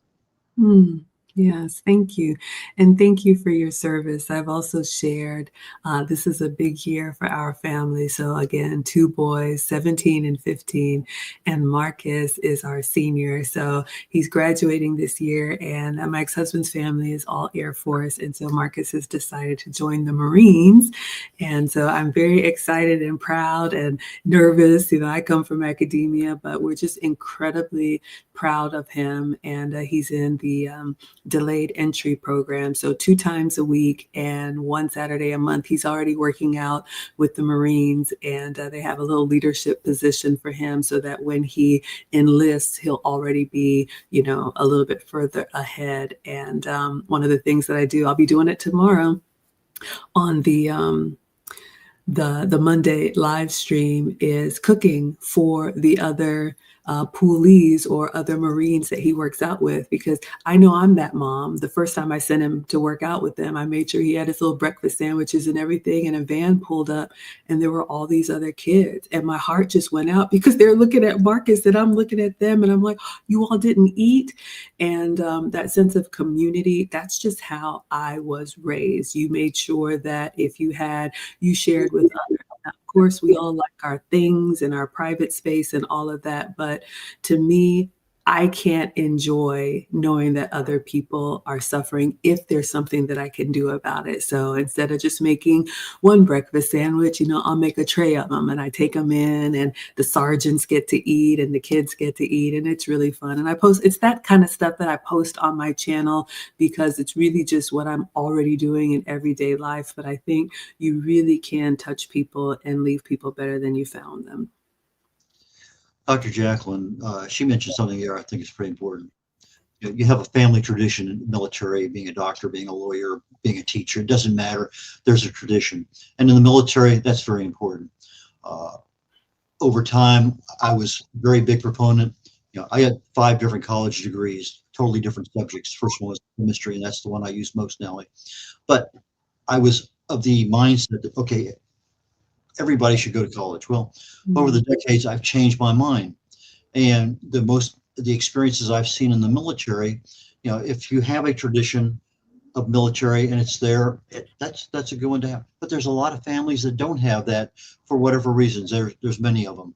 Yes, thank you. And thank you for your service. I've also shared, this is a big year for our family. So again, two boys, 17 and 15, and Marcus is our senior. So he's graduating this year, and my ex-husband's family is all Air Force. And so Marcus has decided to join the Marines. And so I'm very excited and proud and nervous. I come from academia, but we're just incredibly proud of him. And he's in the delayed entry program. So 2 times a week and 1 Saturday a month, he's already working out with the Marines, and they have a little leadership position for him so that when he enlists, he'll already be, a little bit further ahead. And one of the things that I do, I'll be doing it tomorrow on the Monday live stream, is cooking for the other poolies or other Marines that he works out with, because I know I'm that mom. The first time I sent him to work out with them, I made sure he had his little breakfast sandwiches and everything, and a van pulled up and there were all these other kids, and my heart just went out because they're looking at Marcus and I'm looking at them, and I'm like, you all didn't eat? And that sense of community, that's just how I was raised. You made sure that if you shared with others. Of course, we all like our things and our private space and all of that. But to me, I can't enjoy knowing that other people are suffering if there's something that I can do about it. So instead of just making one breakfast sandwich, I'll make a tray of them and I take them in, and the sergeants get to eat and the kids get to eat. And it's really fun. And it's that kind of stuff that I post on my channel because it's really just what I'm already doing in everyday life. But I think you really can touch people and leave people better than you found them. Dr. Jacqueline, she mentioned something here I think is pretty important. You have a family tradition in the military, being a doctor, being a lawyer, being a teacher. It doesn't matter. There's a tradition. And in the military, that's very important. Over time, I was a very big proponent. I had 5 different college degrees, totally different subjects. First one was chemistry, and that's the one I use most now. But I was of the mindset that, okay, everybody should go to college. Well, over the decades, I've changed my mind. And the experiences I've seen in the military, if you have a tradition of military and it's there, that's a good one to have. But there's a lot of families that don't have that for whatever reasons. There's many of them.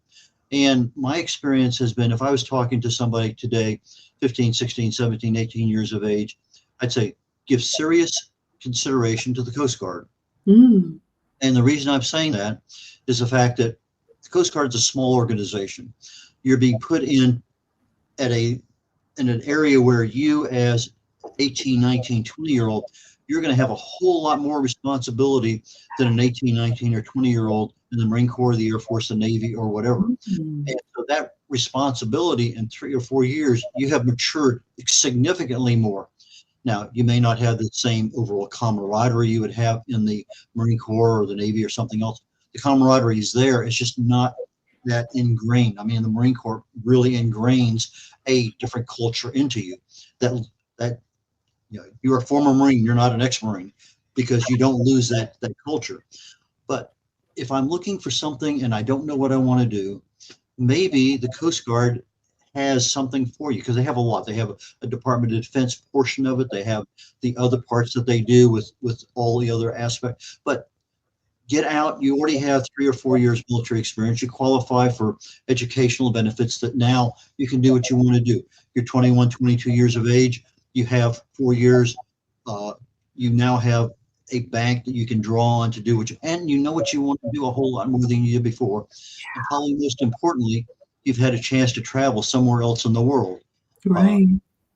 And my experience has been, if I was talking to somebody today, 15, 16, 17, 18 years of age, I'd say, give serious consideration to the Coast Guard. And the reason I'm saying that is the fact that the Coast Guard is a small organization. You're being put in an area where you, as 18, 19, 20-year-old, you're going to have a whole lot more responsibility than an 18, 19, or 20-year-old in the Marine Corps, the Air Force, the Navy, or whatever. And so that responsibility in 3 or 4 years, you have matured significantly more. Now, you may not have the same overall camaraderie you would have in the Marine Corps or the Navy or something else. The camaraderie is there. It's just not that ingrained. I mean, the Marine Corps really ingrains a different culture into you. That you're a former Marine, you're not an ex-Marine, because you don't lose that culture. But if I'm looking for something and I don't know what I want to do, maybe the Coast Guard has something for you, because they have a lot. They have a Department of Defense portion of it. They have the other parts that they do with all the other aspects. But get out. You already have 3 or 4 years military experience. You qualify for educational benefits that now you can do what you want to do. You're 21, 22 years of age. You have 4 years. You now have a bank that you can draw on to do and you know what you want to do a whole lot more than you did before. And probably most importantly, you've had a chance to travel somewhere else in the world. Right.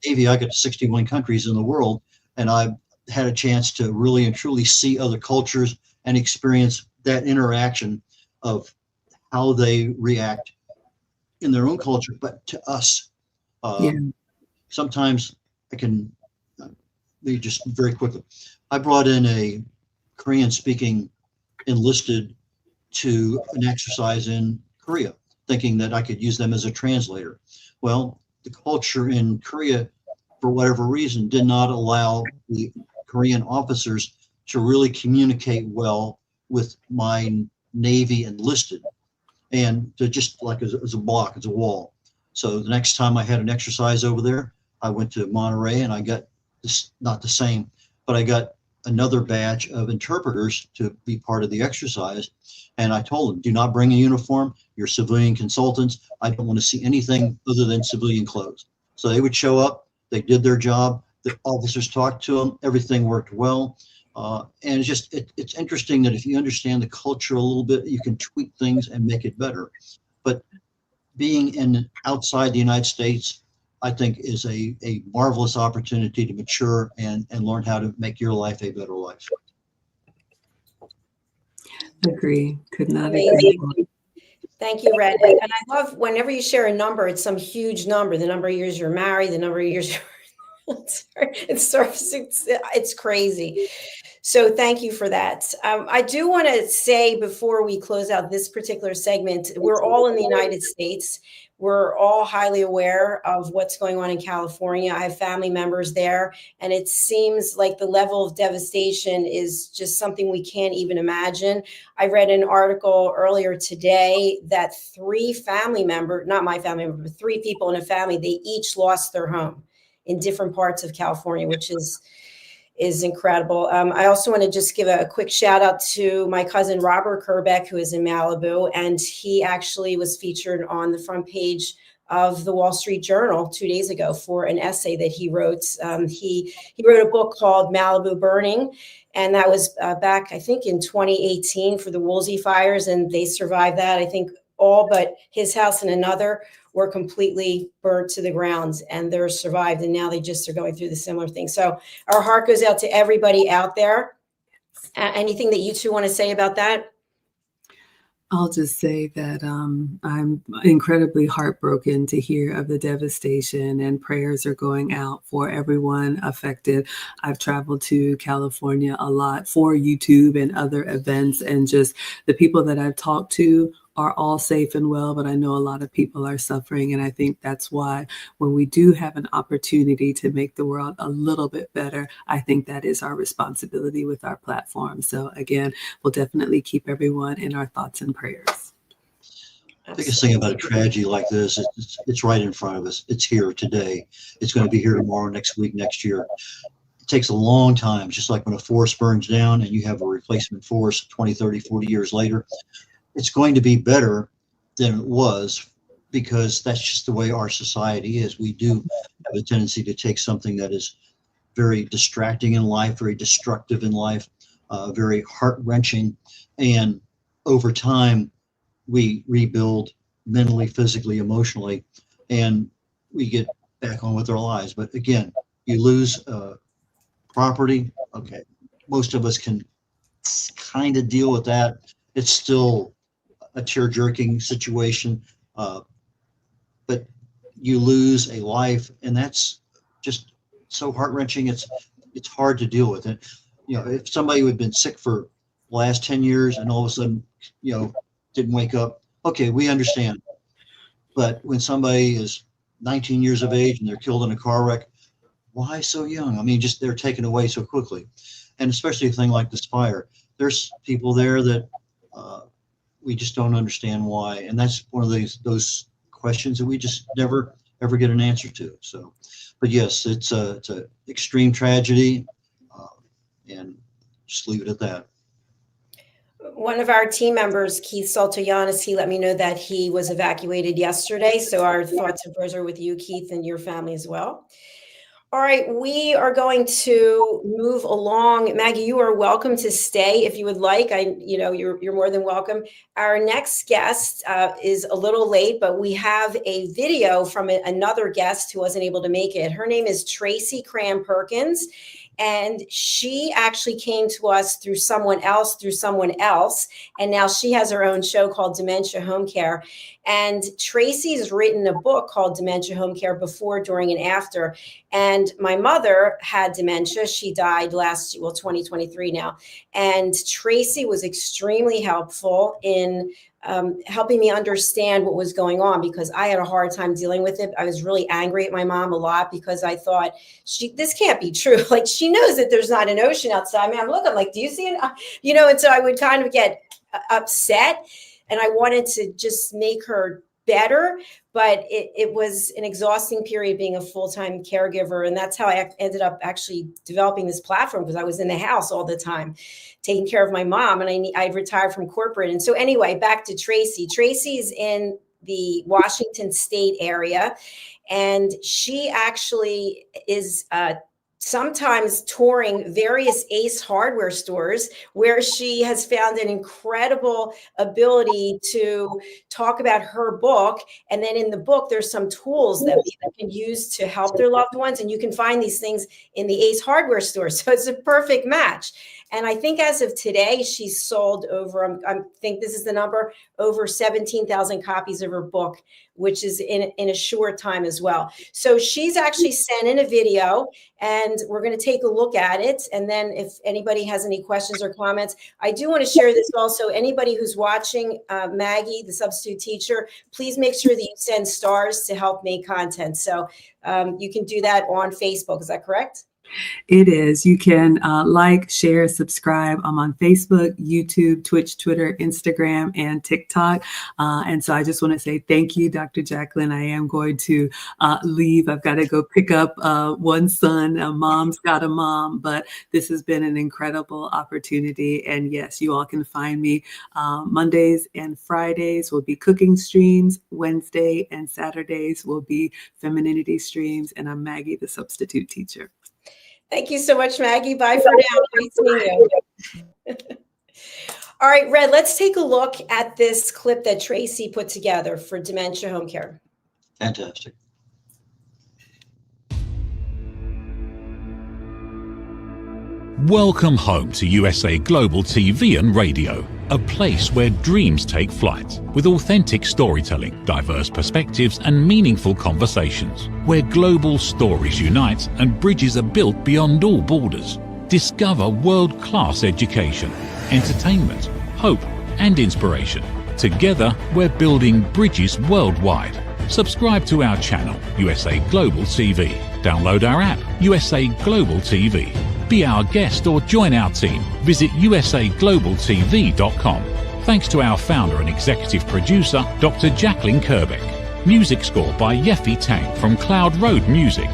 Navy, I got to 61 countries in the world, and I've had a chance to really and truly see other cultures and experience that interaction of how they react in their own culture, but to us. Sometimes I can just very quickly. I brought in a Korean-speaking enlisted to an exercise in Korea, thinking that I could use them as a translator. Well, the culture in Korea, for whatever reason, did not allow the Korean officers to really communicate well with my Navy enlisted, and to just like as a block, as a wall. So the next time I had an exercise over there, I went to Monterey and I got not the same, but I got another batch of interpreters to be part of the exercise. And I told them, do not bring a uniform. You're civilian consultants. I don't want to see anything other than civilian clothes. So they would show up. They did their job. The officers talked to them. Everything worked well. And it's interesting that if you understand the culture a little bit, you can tweak things and make it better. But being outside the United States, I think is a marvelous opportunity to mature and learn how to make your life a better life. Agree. Could not agree Amazing. more. Thank you, Red. And I love whenever you share a number, it's some huge number, the number of years you're married, the number of years it's crazy. So thank you for that. I do want to say before we close out this particular segment, we're all in the United States. We're all highly aware of what's going on in California. I have family members there, and it seems like the level of devastation is just something we can't even imagine. I read an article earlier today that three people in a family, they each lost their home in different parts of California, which is incredible. I also want to just give a quick shout out to my cousin Robert Kerbeck, who is in Malibu, and he actually was featured on the front page of the Wall Street Journal 2 days ago for an essay that he wrote. He wrote a book called Malibu Burning, and that was back, I think, in 2018 for the Woolsey fires, and they survived that. I think all but his house and another were completely burnt to the ground, and they're survived. And now they just are going through the similar thing. So our heart goes out to everybody out there. Anything that you two want to say about that? I'll just say that I'm incredibly heartbroken to hear of the devastation, and prayers are going out for everyone affected. I've traveled to California a lot for YouTube and other events, and just the people that I've talked to are all safe and well, but I know a lot of people are suffering. And I think that's why when we do have an opportunity to make the world a little bit better, I think that is our responsibility with our platform. So again, we'll definitely keep everyone in our thoughts and prayers. The biggest thing about a tragedy like this is it's right in front of us. It's here today. It's going to be here tomorrow, next week, next year. It takes a long time, just like when a forest burns down and you have a replacement forest 20, 30, 40 years later. It's going to be better than it was, because that's just the way our society is. We do have a tendency to take something that is very distracting in life, very destructive in life, very heart-wrenching, and over time we rebuild mentally, physically, emotionally, and we get back on with our lives. But again, you lose property. Okay, most of us can kind of deal with that. It's still a tear-jerking situation, but you lose a life, and that's just so heart-wrenching. It's hard to deal with it. You know, if somebody who had been sick for the last 10 years and all of a sudden, didn't wake up, okay, we understand. But when somebody is 19 years of age and they're killed in a car wreck, why so young? I mean, just they're taken away so quickly. And especially a thing like this fire, there's people there that we just don't understand why. And that's one of those questions that we just never, ever get an answer to. So, but yes, it's a extreme tragedy, and just leave it at that. One of our team members, Keith Saltoyanis, he let me know that he was evacuated yesterday. So our thoughts and prayers are with you, Keith, and your family as well. All right, we are going to move along. Maggie, you are welcome to stay if you would like. You're more than welcome. Our next guest is a little late, but we have a video from another guest who wasn't able to make it. Her name is Tracy Cram Perkins, and she actually came to us through someone else, and now she has her own show called Dementia Home Care. And Tracy's written a book called Dementia Home Care Before, During, and After. And my mother had dementia. She died 2023 now. And Tracy was extremely helpful in helping me understand what was going on, because I had a hard time dealing with it. I was really angry at my mom a lot because I thought, this can't be true. Like, she knows that there's not an ocean outside. I'm like, do you see it? And so I would kind of get upset, and I wanted to just make her better, but it was an exhausting period being a full-time caregiver. And that's how I ended up actually developing this platform, because I was in the house all the time taking care of my mom, and I'd retired from corporate. And so anyway, back to Tracy. Tracy's in the Washington State area, and she actually is sometimes touring various Ace Hardware stores, where she has found an incredible ability to talk about her book. And then in the book, there's some tools that people can use to help their loved ones. And you can find these things in the Ace Hardware store. So it's a perfect match. And I think as of today, she's sold over, I think this is the number, over 17,000 copies of her book, which is in a short time as well. So she's actually sent in a video, and we're going to take a look at it. And then if anybody has any questions or comments, I do want to share this also. Anybody who's watching, Maggie, the substitute teacher, please make sure that you send stars to help make content. So you can do that on Facebook. Is that correct? It is. You can like, share, subscribe. I'm on Facebook, YouTube, Twitch, Twitter, Instagram, and TikTok. And so I just want to say thank you, Dr. Jacqueline. I am going to leave. I've got to go pick up one son. Mom's got a mom, but this has been an incredible opportunity. And yes, you all can find me Mondays and Fridays will be cooking streams. Wednesday and Saturdays will be femininity streams. And I'm Maggie, the substitute teacher. Thank you so much, Maggie. Bye for now. Great seeing you. All right, Red, let's take a look at this clip that Tracy put together for Dementia Home Care. Fantastic. Welcome home to USA Global TV and Radio, a place where dreams take flight, with authentic storytelling, diverse perspectives, and meaningful conversations, where global stories unite and bridges are built beyond all borders. Discover world-class education, entertainment, hope, and inspiration. Together, we're building bridges worldwide. Subscribe to our channel, USA Global TV. Download our app, USA Global TV. Be our guest or join our team. Visit usaglobaltv.com. Thanks to our founder and executive producer, Dr. Jacqueline Kerbeck. Music score by Yeffy Tang from Cloud Road Music.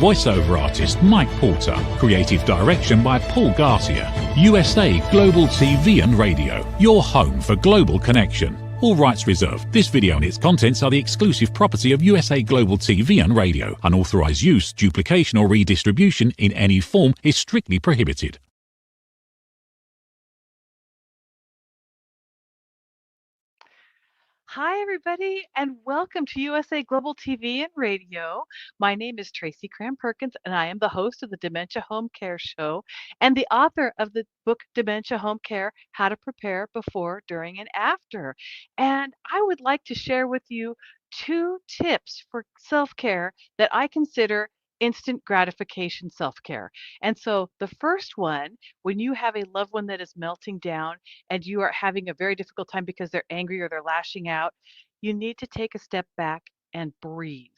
Voiceover artist Mike Porter. Creative direction by Paul Garcia. USA Global TV and Radio, your home for global connection. All rights reserved. This video and its contents are the exclusive property of USA Global TV and Radio. Unauthorized use, duplication, or redistribution in any form is strictly prohibited. Hi, everybody, and welcome to USA Global TV and Radio. My name is Tracy Cram-Perkins, and I am the host of the Dementia Home Care Show and the author of the book Dementia Home Care, How to Prepare Before, During, and After. And I would like to share with you 2 tips for self-care that I consider instant gratification self-care. And so the first one, when you have a loved one that is melting down and you are having a very difficult time because they're angry or they're lashing out, you need to take a step back and breathe.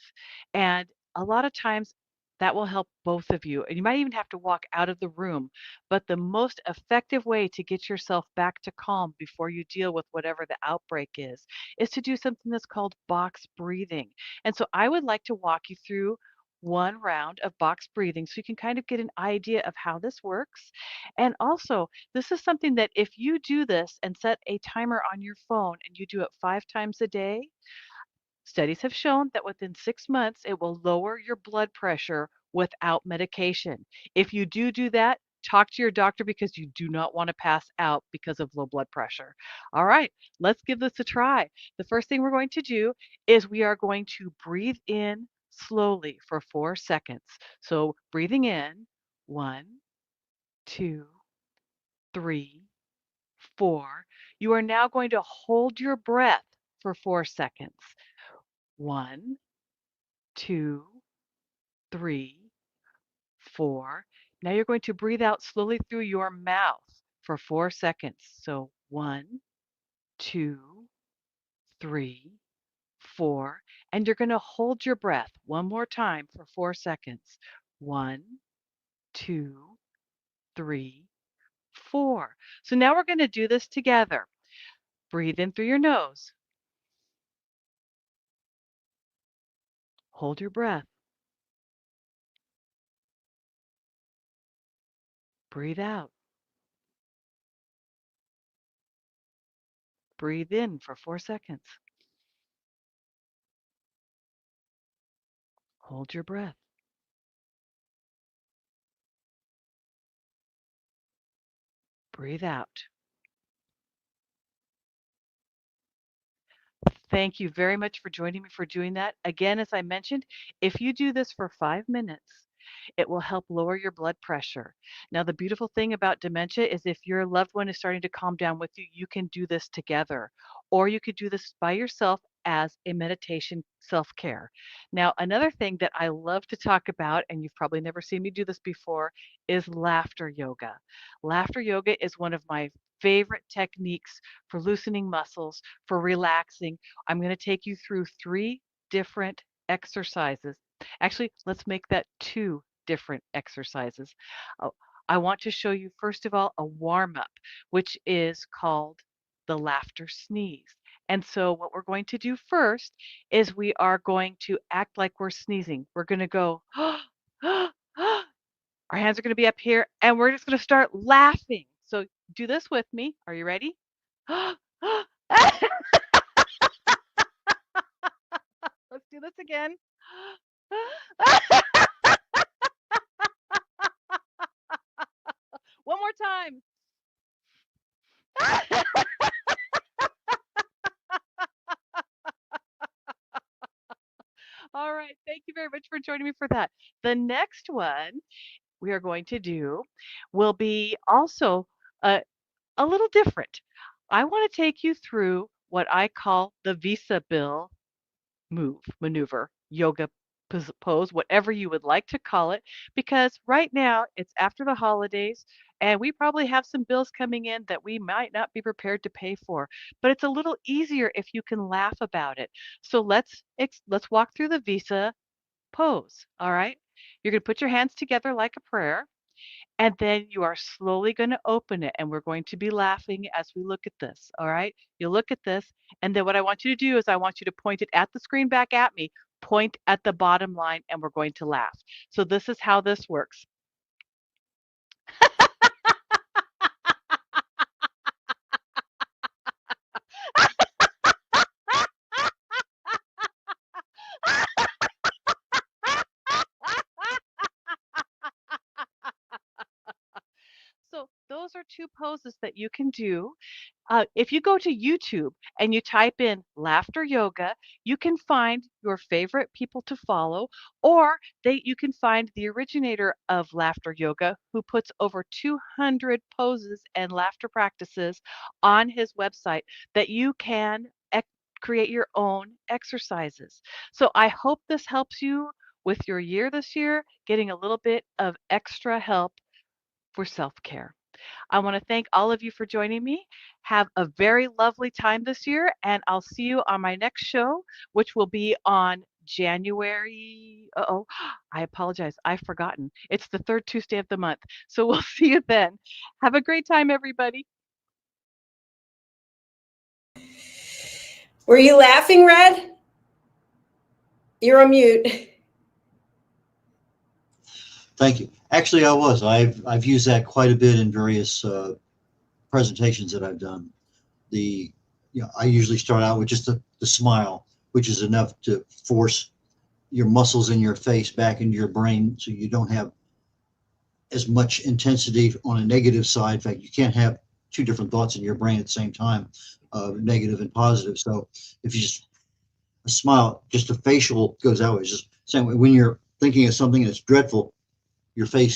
And a lot of times that will help both of you. And you might even have to walk out of the room. But the most effective way to get yourself back to calm before you deal with whatever the outbreak is to do something that's called box breathing. And so I would like to walk you through one round of box breathing so you can kind of get an idea of how this works. And also, this is something that if you do this and set a timer on your phone and you do it 5 times a day, studies have shown that within 6 months, it will lower your blood pressure without medication. If you do that, talk to your doctor because you do not want to pass out because of low blood pressure. All right, let's give this a try. The first thing we're going to do is we are going to breathe in slowly for 4 seconds. So breathing in, 1, 2, 3, 4. You are now going to hold your breath for 4 seconds. 1, 2, 3, 4. Now you're going to breathe out slowly through your mouth for 4 seconds. So 1, 2, 3, 4. And you're going to hold your breath one more time for 4 seconds. 1, 2, 3, 4. So now we're going to do this together. Breathe in through your nose. Hold your breath. Breathe out. Breathe in for 4 seconds. Hold your breath. Breathe out. Thank you very much for joining me for doing that. Again, as I mentioned, if you do this for 5 minutes, it will help lower your blood pressure. Now, the beautiful thing about dementia is if your loved one is starting to calm down with you, you can do this together, or you could do this by yourself as a meditation self-care. Now, another thing that I love to talk about, and you've probably never seen me do this before, is laughter yoga. Laughter yoga is one of my favorite techniques for loosening muscles, for relaxing. I'm going to take you through 3 different exercises. Actually, let's make that 2 different exercises. Uh, I want to show you, first of all, a warm-up, which is called the laughter sneeze. And so what we're going to do first is we are going to act like we're sneezing. We're going to go, our hands are going to be up here, and we're just going to start laughing. So do this with me. Are you ready? Let's do this again. One more time. All right. Thank you very much for joining me for that. The next one we are going to do will be also a little different. I want to take you through what I call the Visa Bill maneuver, yoga pose, whatever you would like to call it, because right now it's after the holidays and we probably have some bills coming in that we might not be prepared to pay for, but it's a little easier if you can laugh about it. So let's walk through the Visa pose, all right? You're going to put your hands together like a prayer. And then you are slowly going to open it, and we're going to be laughing as we look at this, all right? You look at this, and then what I want you to do is I want you to point it at the screen back at me, point at the bottom line, and we're going to laugh. So this is how this works. So those are 2 poses that you can do. If you go to YouTube and you type in laughter yoga, you can find your favorite people to follow, or you can find the originator of laughter yoga who puts over 200 poses and laughter practices on his website that you can create your own exercises. So I hope this helps you with your year this year, getting a little bit of extra help for self-care. I want to thank all of you for joining me. Have a very lovely time this year, and I'll see you on my next show, which will be on January. Uh-oh, I apologize. I've forgotten. It's the 3rd Tuesday of the month. So we'll see you then. Have a great time, everybody. Were you laughing, Red? You're on mute. Thank you. Actually, I was. I've used that quite a bit in various presentations that I've done. I usually start out with just the smile, which is enough to force your muscles in your face back into your brain, so you don't have as much intensity on a negative side. In fact, you can't have 2 different thoughts in your brain at the same time, negative and positive. So if you just a smile, just a facial goes that way. It's just same way when you're thinking of something that's dreadful, your face